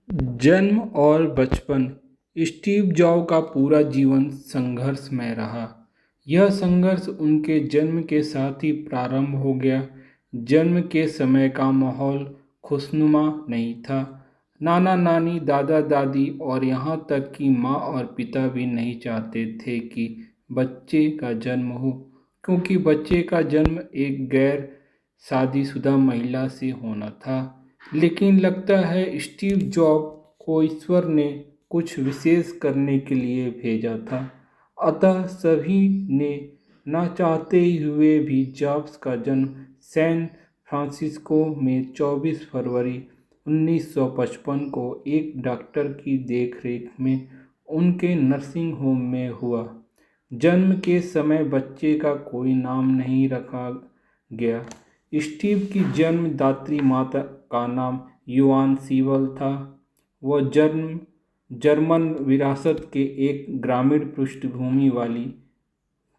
जन्म और बचपन। स्टीव जॉब का पूरा जीवन संघर्षमय रहा। यह संघर्ष उनके जन्म के साथ ही प्रारंभ हो गया। जन्म के समय का माहौल खुशनुमा नहीं था। नाना नानी, दादा दादी और यहाँ तक कि माँ और पिता भी नहीं चाहते थे कि बच्चे का जन्म हो, क्योंकि बच्चे का जन्म एक गैर शादीशुदा महिला से होना था। लेकिन लगता है स्टीव जॉब को ईश्वर ने कुछ विशेष करने के लिए भेजा था। अतः सभी ने ना चाहते हुए भी जॉब्स का जन्म सैन फ्रांसिस्को में 24 फरवरी 1955 को एक डॉक्टर की देखरेख में उनके नर्सिंग होम में हुआ। जन्म के समय बच्चे का कोई नाम नहीं रखा गया। स्टीव की जन्मदात्री माता का नाम योआन सीवल था। वह जर्मन विरासत के एक ग्रामीण पृष्ठभूमि वाली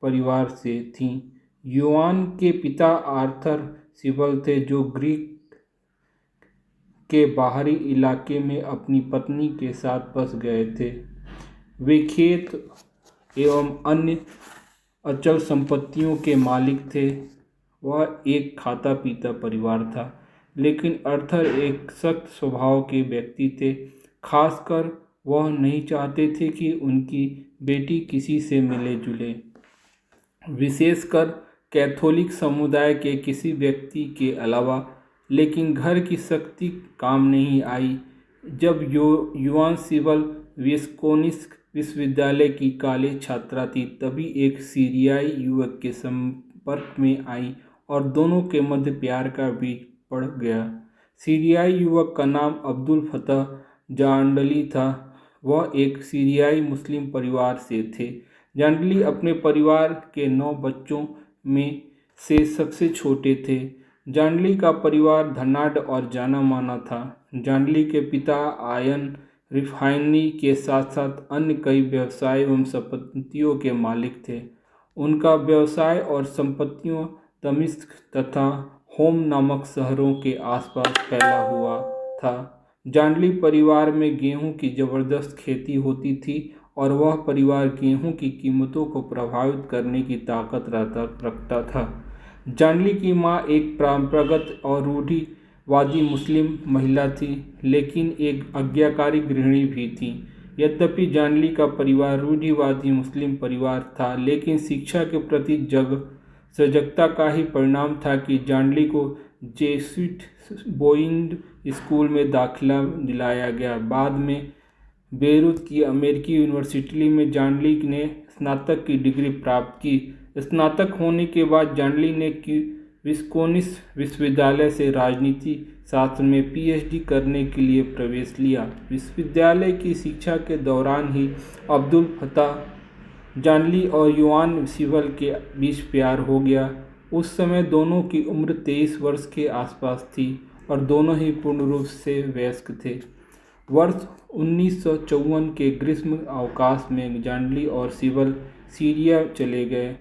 परिवार से थीं। योआन के पिता आर्थर सीवल थे, जो ग्रीक के बाहरी इलाके में अपनी पत्नी के साथ बस गए थे। वे खेत एवं अन्य अचल संपत्तियों के मालिक थे। वह एक खाता पीता परिवार था, लेकिन आर्थर एक सख्त स्वभाव के व्यक्ति थे। खासकर वह नहीं चाहते थे कि उनकी बेटी किसी से मिले जुले, विशेषकर कैथोलिक समुदाय के किसी व्यक्ति के अलावा। लेकिन घर की सख्ती काम नहीं आई। जब योआन सीवल विस्कोन्सिन विश्वविद्यालय की कॉलेज छात्रा थी, तभी एक सीरियाई युवक के संपर्क में आई और दोनों के मध्य प्यार का बीज पड़ गया। सीरियाई युवक का नाम अब्दुल फतह जांडली था। वह एक सीरियाई मुस्लिम परिवार से थे। जांडली अपने परिवार के 9 बच्चों में से सबसे छोटे थे। जांडली का परिवार धनाढ्य और जाना माना था। जांडली के पिता आयन रिफाइनरी के साथ साथ अन्य कई व्यवसाय एवं संपत्तियों के मालिक थे। उनका व्यवसाय और संपत्तियों दमिश्क तथा होम नामक शहरों के आसपास फैला हुआ था। जांडली परिवार में गेहूं की जबरदस्त खेती होती थी और वह परिवार गेहूं की कीमतों को प्रभावित करने की ताकत रखता था। जांडली की मां एक परंपरागत और रूढ़िवादी मुस्लिम महिला थी, लेकिन एक आज्ञाकारी गृहिणी भी थी। यद्यपि जांडली का परिवार रूढ़िवादी मुस्लिम परिवार था, लेकिन शिक्षा के प्रति सजगता का ही परिणाम था कि जांडली को जेसुइट बोइंग स्कूल में दाखिला दिलाया गया। बाद में बेरूत की अमेरिकी यूनिवर्सिटी में जांडली ने स्नातक की डिग्री प्राप्त की। स्नातक होने के बाद जांडली ने विस्कोन्सिन विश्वविद्यालय से राजनीति शास्त्र में पीएचडी करने के लिए प्रवेश लिया। विश्वविद्यालय की शिक्षा के दौरान ही अब्दुल फतह जांडली और योआन सीवल के बीच प्यार हो गया। उस समय दोनों की उम्र 23 वर्ष के आसपास थी और दोनों ही पूर्ण रूप से वयस्क थे। वर्ष 1954 के ग्रीष्म अवकाश में जांडली और सीवल सीरिया चले गए।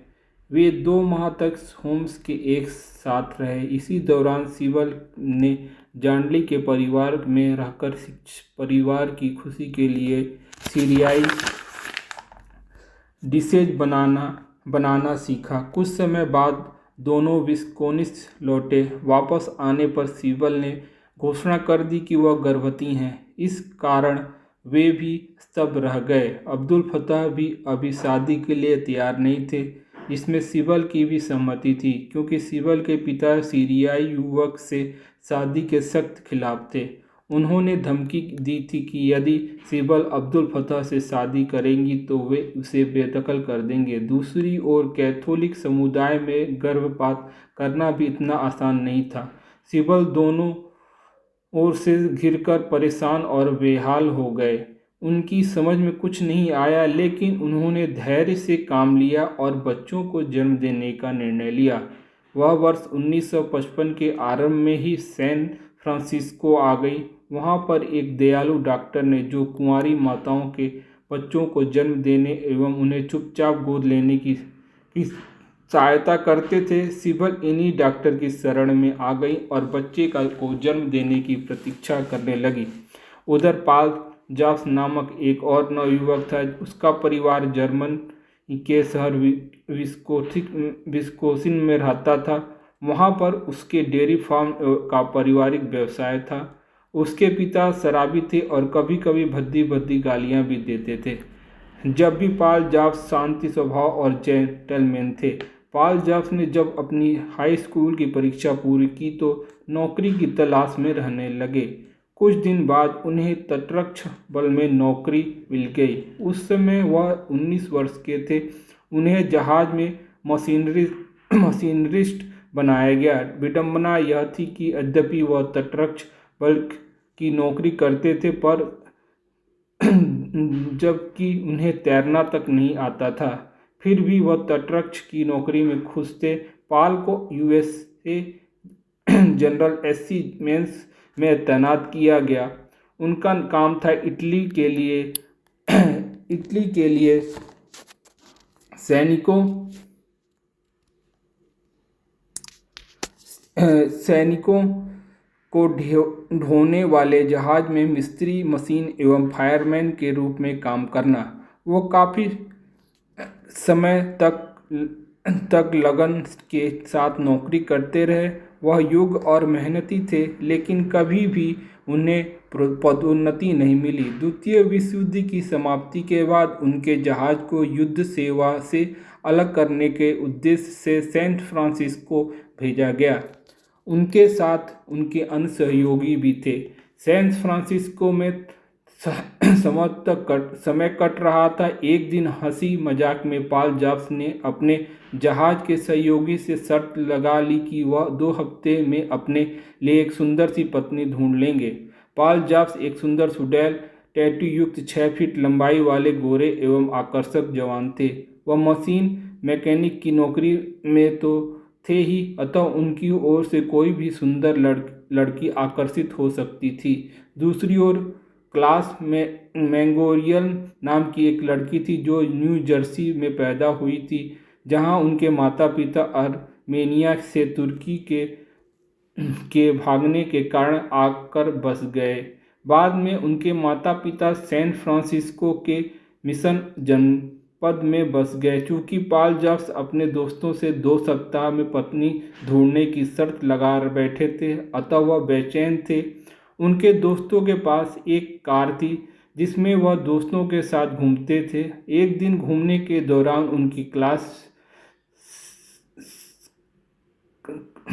वे 2 माह तक होम्स के एक साथ रहे। इसी दौरान सीवल ने जांडली के परिवार में रहकर परिवार की खुशी के लिए सीरियाई डिशेज बनाना सीखा। कुछ समय बाद दोनों विस्कोन्सिन लौटे। वापस आने पर सीवल ने घोषणा कर दी कि वह गर्भवती हैं। इस कारण वे भी स्तब्ध रह गए। अब्दुल फतह भी अभी शादी के लिए तैयार नहीं थे, जिसमें सीवल की भी सहमति थी, क्योंकि सीवल के पिता सीरियाई युवक से शादी के सख्त खिलाफ थे। उन्होंने धमकी दी थी कि यदि सीवल अब्दुल फतह से शादी करेंगी तो वे उसे बेदखल कर देंगे। दूसरी ओर कैथोलिक समुदाय में गर्भपात करना भी इतना आसान नहीं था। सीवल दोनों ओर से घिरकर परेशान और बेहाल हो गए। उनकी समझ में कुछ नहीं आया, लेकिन उन्होंने धैर्य से काम लिया और बच्चों को जन्म देने का निर्णय लिया। वह वर्ष 1955 के आरंभ में ही सैन फ्रांसिस्को आ गई। वहाँ पर एक दयालु डॉक्टर ने, जो कुंवारी माताओं के बच्चों को जन्म देने एवं उन्हें चुपचाप गोद लेने की सहायता करते थे। सीवल इन्हीं डॉक्टर की शरण में आ गई और बच्चे को जन्म देने की प्रतीक्षा करने लगी। उधर पाल जॉब्स नामक एक और नवयुवक था। उसका परिवार जर्मन के शहर विस्कोसिन में रहता था। वहाँ पर उसके डेयरी फार्म का पारिवारिक व्यवसाय था। उसके पिता शराबी थे और कभी कभी भद्दी भद्दी गालियाँ भी देते थे। जब भी पॉल जॉब्स शांति स्वभाव और जेंटलमैन थे। पॉल जॉब्स ने जब अपनी हाई स्कूल की परीक्षा पूरी की तो नौकरी की तलाश में रहने लगे। कुछ दिन बाद उन्हें तटरक्षक बल में नौकरी मिल गई। उस समय वह 19 वर्ष के थे। उन्हें जहाज में मशीनरिस्ट बनाया गया। विडंबना यह थी कि यद्यपि वह तटरक्षक बल की नौकरी करते थे पर जबकि उन्हें तैरना तक नहीं आता था, फिर भी वह तटरक्षक की नौकरी में खुश थे। पॉल को यूएसए जनरल एससी मेंस में तैनात किया गया। उनका काम था इटली के लिए सैनिकों को ढोने वाले जहाज में मिस्त्री, मशीन एवं फायरमैन के रूप में काम करना। वो काफ़ी समय तक लगन के साथ नौकरी करते रहे। वह योग्य और मेहनती थे, लेकिन कभी भी उन्हें पदोन्नति नहीं मिली। द्वितीय विश्व युद्ध की समाप्ति के बाद उनके जहाज को युद्ध सेवा से अलग करने के उद्देश्य से सैन फ्रांसिस्को भेजा गया। उनके साथ उनके अन्य सहयोगी भी थे। सैन फ्रांसिस्को में समय कट रहा था। एक दिन हंसी मजाक में पॉल जॉब्स ने अपने जहाज के सहयोगी से शर्त लगा ली कि वह 2 हफ्ते में अपने लिए एक सुंदर सी पत्नी ढूंढ लेंगे। पॉल जॉब्स एक सुंदर सुडैल टैटू युक्त 6 फीट लंबाई वाले गोरे एवं आकर्षक जवान थे। वह मशीन मैकेनिक की नौकरी में तो थे ही, अतः उनकी ओर से कोई भी सुंदर लड़की आकर्षित हो सकती थी। दूसरी ओर क्लास में मैंगोरियल नाम की एक लड़की थी जो न्यू जर्सी में पैदा हुई थी, जहां उनके माता पिता आर्मेनिया से तुर्की के भागने के कारण आकर बस गए। बाद में उनके माता पिता सैन फ्रांसिस्को के मिशन जनपद में बस गए। चूँकि पॉल जॉब्स अपने दोस्तों से 2 सप्ताह में पत्नी ढूंढने की शर्त लगा बैठे थे, अतः वह बेचैन थे। उनके दोस्तों के पास एक कार थी जिसमें वह दोस्तों के साथ घूमते थे। एक दिन घूमने के दौरान उनकी क्लास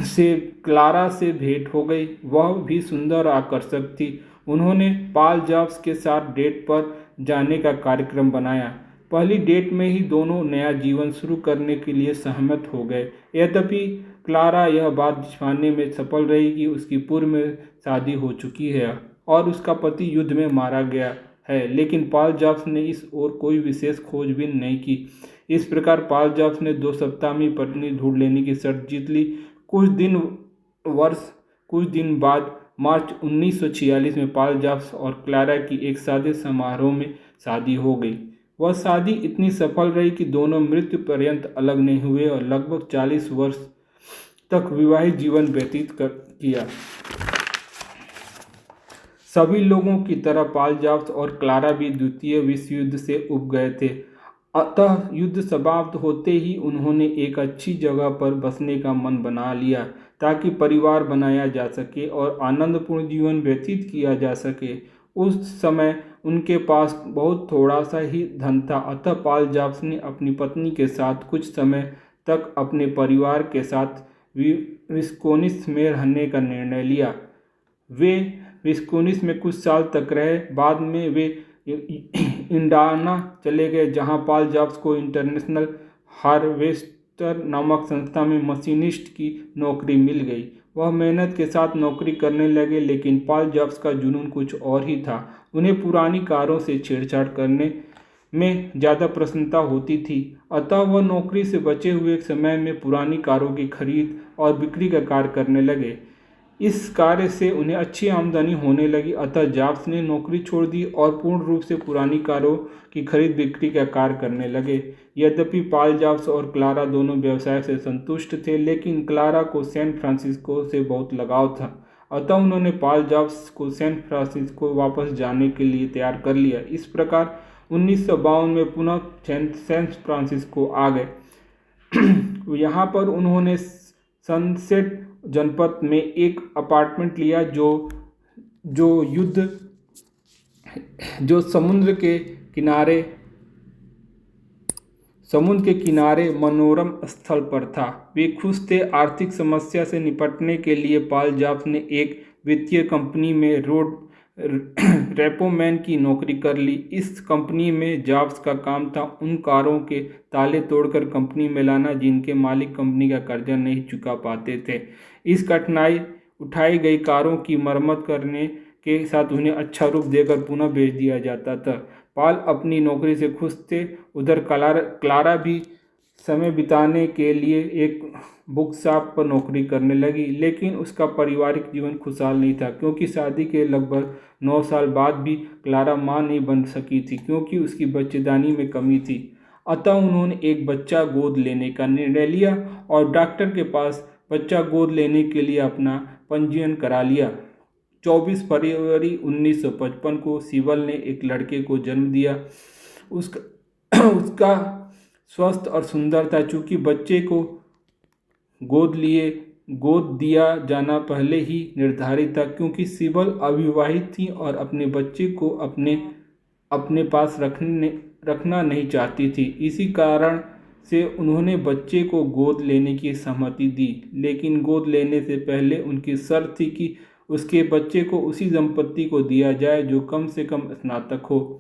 से क्लारा से भेंट हो गई। वह भी सुंदर और आकर्षक थी। उन्होंने पॉल जॉब्स के साथ डेट पर जाने का कार्यक्रम बनाया। पहली डेट में ही दोनों नया जीवन शुरू करने के लिए सहमत हो गए। यद्यपि क्लारा यह बात छिपाने में सफल रही कि उसकी पूर्व में शादी हो चुकी है और उसका पति युद्ध में मारा गया है, लेकिन पॉल जॉब्स ने इस ओर कोई विशेष खोजबीन नहीं की। इस प्रकार पॉल जॉब्स ने 2 सप्ताह में पत्नी ढूंढ लेने की शर्त जीत ली। कुछ दिन बाद मार्च 1946 में पॉल जॉब्स और क्लारा की एक सादे समारोह में शादी हो गई। वह शादी इतनी सफल रही कि दोनों मृत्यु पर्यंत अलग नहीं हुए और लगभग 40 वर्ष तक विवाहित जीवन व्यतीत किया। सभी लोगों की तरह पॉल जॉब्स और क्लारा भी द्वितीय विश्व युद्ध से उब गए थे, अतः युद्ध समाप्त होते ही उन्होंने एक अच्छी जगह पर बसने का मन बना लिया ताकि परिवार बनाया जा सके और आनंदपूर्ण जीवन व्यतीत किया जा सके। उस समय उनके पास बहुत थोड़ा सा ही धन था, अतः पॉल जॉब्स ने अपनी पत्नी के साथ कुछ समय तक अपने परिवार के साथ विस्कोन्सिन में रहने का निर्णय लिया। वे विस्कोन्सिन में कुछ साल तक रहे। बाद में वे इंडियाना चले गए, जहां पॉल जॉब्स को इंटरनेशनल हार्वेस्टर नामक संस्था में मशीनिस्ट की नौकरी मिल गई। वह मेहनत के साथ नौकरी करने लगे, लेकिन पॉल जॉब्स का जुनून कुछ और ही था। उन्हें पुरानी कारों से छेड़छाड़ करने में ज़्यादा प्रसन्नता होती थी, अतः वह नौकरी से बचे हुए समय में पुरानी कारों की खरीद और बिक्री का कार्य करने लगे। इस कार्य से उन्हें अच्छी आमदनी होने लगी, अतः जॉब्स ने नौकरी छोड़ दी और पूर्ण रूप से पुरानी कारों की खरीद बिक्री का कार्य करने लगे। यद्यपि पॉल जॉब्स और क्लारा दोनों व्यवसाय से संतुष्ट थे, लेकिन क्लारा को सैन फ्रांसिस्को से बहुत लगाव था, अतः उन्होंने पॉल जॉब्स को सैन फ्रांसिस्को वापस जाने के लिए तैयार कर लिया। इस प्रकार 1952 में पुनः सैन फ्रांसिस्को आ गए। यहाँ पर उन्होंने सनसेट जनपद में एक अपार्टमेंट लिया जो समुद्र के किनारे मनोरम स्थल पर था। वे खुश थे। आर्थिक समस्या से निपटने के लिए पॉल जॉब्स ने एक वित्तीय कंपनी में रेपोमैन की नौकरी कर ली। इस कंपनी में जॉब्स का काम था उन कारों के ताले तोड़कर कंपनी में लाना जिनके मालिक कंपनी का कर्जा नहीं चुका पाते थे। इस कठिनाई उठाई गई कारों की मरम्मत करने के साथ उन्हें अच्छा रूप देकर पुनः बेच दिया जाता था। पॉल अपनी नौकरी से खुश थे। उधर क्लारा भी समय बिताने के लिए एक बुक शॉप पर नौकरी करने लगी, लेकिन उसका पारिवारिक जीवन खुशहाल नहीं था क्योंकि शादी के लगभग 9 साल बाद भी क्लारा मां नहीं बन सकी थी क्योंकि उसकी बच्चेदानी में कमी थी। अतः उन्होंने एक बच्चा गोद लेने का निर्णय लिया और डॉक्टर के पास बच्चा गोद लेने के लिए अपना पंजीयन करा लिया। 24 फरवरी 1955 को सिबल ने एक लड़के को जन्म दिया। उसका स्वस्थ और सुंदर था। चूँकि बच्चे को गोद दिया जाना पहले ही निर्धारित था क्योंकि सिबल अविवाहित थी और अपने बच्चे को अपने पास रखना नहीं चाहती थी। इसी कारण से उन्होंने बच्चे को गोद लेने की सहमति दी, लेकिन गोद लेने से पहले उनकी शर्त थी कि उसके बच्चे को उसी दंपति को दिया जाए जो कम से कम स्नातक हो।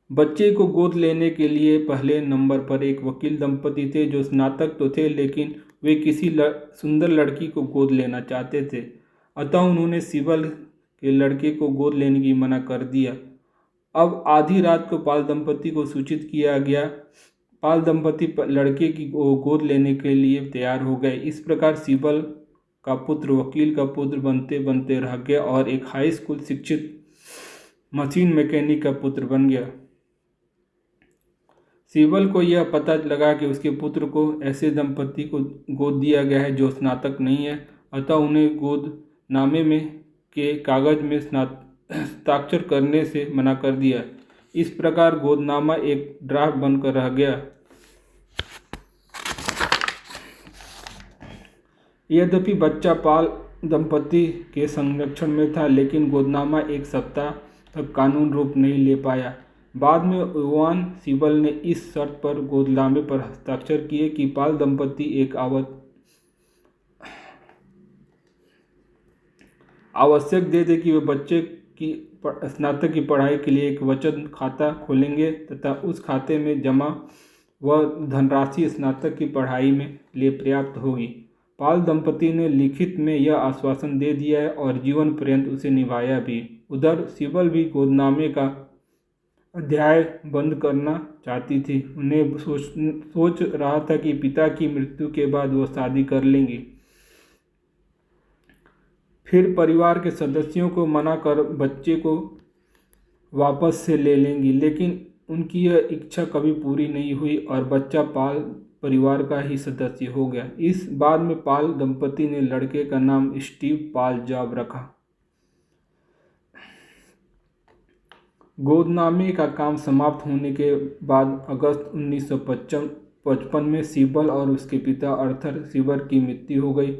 बच्चे को गोद लेने के लिए पहले नंबर पर एक वकील दंपति थे जो स्नातक तो थे, लेकिन वे किसी सुंदर लड़की को गोद लेना चाहते थे। अतः उन्होंने सिबल के लड़के को गोद लेने की मना कर दिया। अब आधी रात को पॉल दंपति को सूचित किया गया। पॉल दंपति लड़के की गोद लेने के लिए तैयार हो गए। इस प्रकार सिबल का पुत्र वकील का पुत्र बनते बनते रह गया और एक हाई स्कूल शिक्षित मशीन मैकेनिक का पुत्र बन गया। सिबल को यह पता लगा कि उसके पुत्र को ऐसे दंपति को गोद दिया गया है जो स्नातक नहीं है, अतः उन्हें गोदनामे के कागज में हस्ताक्षर करने से मना कर दिया। इस प्रकार गोदनामा एक ड्राफ्ट बनकर रह गया। यद्यपि बच्चा पॉल दंपति के संरक्षण में था, लेकिन गोदनामा एक सप्ताह तक कानून रूप नहीं ले पाया। बाद में योआन सिबल ने इस शर्त पर गोदनामे पर हस्ताक्षर किए कि पॉल दंपति एक आवश्यक दे दे कि वे बच्चे की स्नातक की पढ़ाई के लिए एक बचत खाता खोलेंगे तथा उस खाते में जमा वह धनराशि स्नातक की पढ़ाई में लिए पर्याप्त होगी। पॉल दंपति ने लिखित में यह आश्वासन दे दिया है और जीवन पर्यंत उसे निभाया भी। उधर सिबल भी गोदनामे का अध्याय बंद करना चाहती थी। उन्हें सोच रहा था कि पिता की मृत्यु के बाद वह शादी कर लेंगी, फिर परिवार के सदस्यों को मना कर बच्चे को वापस से ले लेंगी, लेकिन उनकी यह इच्छा कभी पूरी नहीं हुई और बच्चा पॉल परिवार का ही सदस्य हो गया। इस बाद में पॉल दंपति ने लड़के का नाम स्टीव पॉल जॉब रखा। गोदनामे का काम समाप्त होने के बाद अगस्त 1955 में सिबल और उसके पिता आर्थर सिबल की मृत्यु हो गई।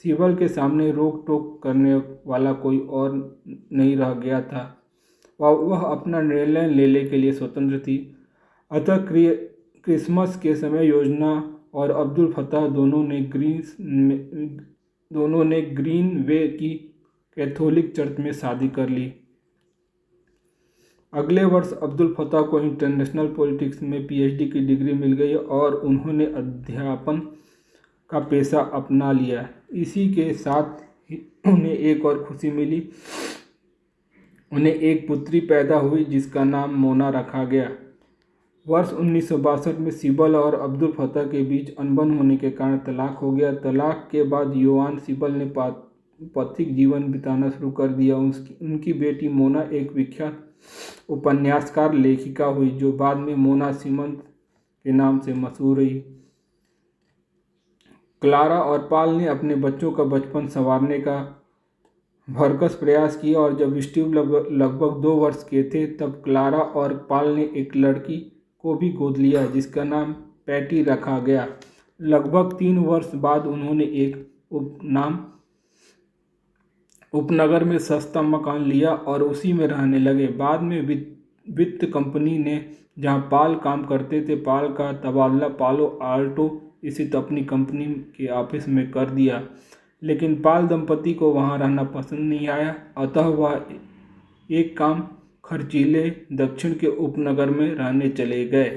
सिबल के सामने रोक टोक करने वाला कोई और नहीं रह गया था। वह अपना निर्णय लेने के लिए स्वतंत्र थी। अतः क्रिसमस के समय योजना और अब्दुल फताह दोनों ने ग्रीन वे की कैथोलिक चर्च में शादी कर ली। अगले वर्ष अब्दुल फताह को इंटरनेशनल पॉलिटिक्स में पीएचडी की डिग्री मिल गई और उन्होंने अध्यापन का पेशा अपना लिया। इसी के साथ ही उन्हें एक और खुशी मिली। उन्हें एक पुत्री पैदा हुई जिसका नाम मोना रखा गया। वर्ष 1962 में सिबल और अब्दुल फताह के बीच अनबन होने के कारण तलाक हो गया। तलाक के बाद योआन सिबल ने पैतृक जीवन बिताना शुरू कर दिया। उनकी बेटी मोना एक विख्यात उपन्यासकार लेखिका हुई जो बाद में मोना सिमंस के नाम से मशहूर रही। क्लारा और पाल ने अपने बच्चों का बचपन संवारने का भरकस प्रयास किया और जब स्टीव लगभग 2 वर्ष के थे तब क्लारा और पाल ने एक लड़की को भी गोद लिया जिसका नाम पैटी रखा गया। लगभग 3 वर्ष बाद उन्होंने एक उपनगर में सस्ता मकान लिया और उसी में रहने लगे। बाद में वित्त कंपनी ने जहां पाल काम करते थे पाल का तबादला पालो आल्टो स्थित अपनी कंपनी के ऑफिस में कर दिया, लेकिन पाल दंपति को वहां रहना पसंद नहीं आया, अतः वह एक कम खर्चीले दक्षिण के उपनगर में रहने चले गए।